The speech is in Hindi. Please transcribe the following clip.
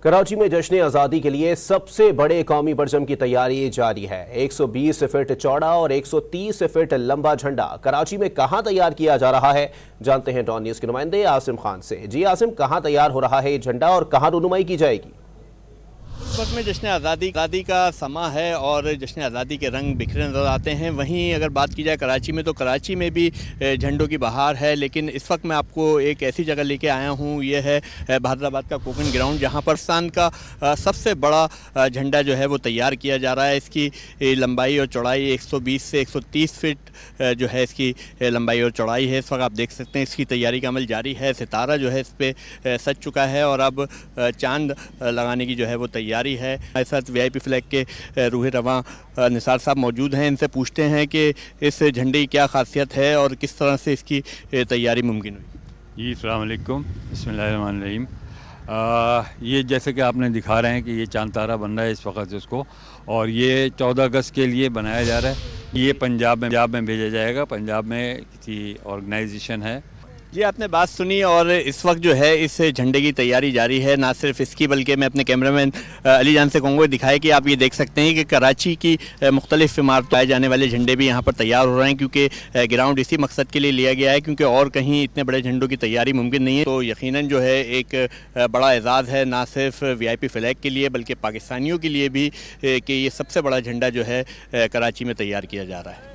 कराची में जश्न आज़ादी के लिए सबसे बड़े कौमी परचम की तैयारी जारी है। 120 फीट चौड़ा और 130 फीट लंबा झंडा कराची में कहां तैयार किया जा रहा है, जानते हैं डॉन न्यूज़ के नुमाइंदे आसिम खान से। जी आसिम, कहां तैयार हो रहा है ये झंडा और कहां रुनुमाई की जाएगी? इस वक्त में जश्न आज़ादी का समा है और जश्न आज़ादी के रंग बिखरे नज़र आते हैं। वहीं अगर बात की जाए कराची में, तो कराची में भी झंडों की बहार है। लेकिन इस वक्त मैं आपको एक ऐसी जगह लेके आया हूँ, ये है बहादुराबाद का कोकन ग्राउंड, जहाँ पर पाकिस्तान का सबसे बड़ा झंडा जो है वो तैयार किया जा रहा है। इसकी लंबाई और चौड़ाई 120 से 130 फीट जो है इसकी लंबाई और चौड़ाई है। इस वक्त आप देख सकते हैं इसकी तैयारी का अमल जारी है। सितारा जो है इस पर सज चुका है और अब चांद लगाने की जो है वो तैयारी है। हमारे साथ वीआईपी फ्लैग के रूह रवां निसार साहब मौजूद हैं। इनसे पूछते हैं कि इस झंडे की क्या खासियत है और किस तरह से इसकी तैयारी मुमकिन हुई। जी अस्सलाम वालेकुम, बिस्मिल्लाहिर्रहमानिर्रहीम। ये जैसे कि आपने दिखा रहे हैं कि ये चांद तारा बन रहा है इस वक्त इसको, और ये 14 अगस्त के लिए बनाया जा रहा है। ये पंजाब में भेजा जाएगा। पंजाब में किसी ऑर्गेनाइजेशन है। जी आपने बात सुनी और इस वक्त जो है इस झंडे की तैयारी जारी है। ना सिर्फ इसकी बल्कि मैं अपने कैमरामैन अली जान से कहूँगा दिखाए कि आप ये देख सकते हैं कि कराची की मुख्तलिफ इमारतों पाए जाने वाले झंडे भी यहाँ पर तैयार हो रहे हैं, क्योंकि ग्राउंड इसी मकसद के लिए लिया गया है, क्योंकि और कहीं इतने बड़े झंडों की तैयारी मुमकिन नहीं है। तो यकीनन जो है एक बड़ा एजाज़ है, ना सिर्फ वीआईपी फ्लैग के लिए बल्कि पाकिस्तानियों के लिए भी, कि ये सबसे बड़ा झंडा जो है कराची में तैयार किया जा रहा है।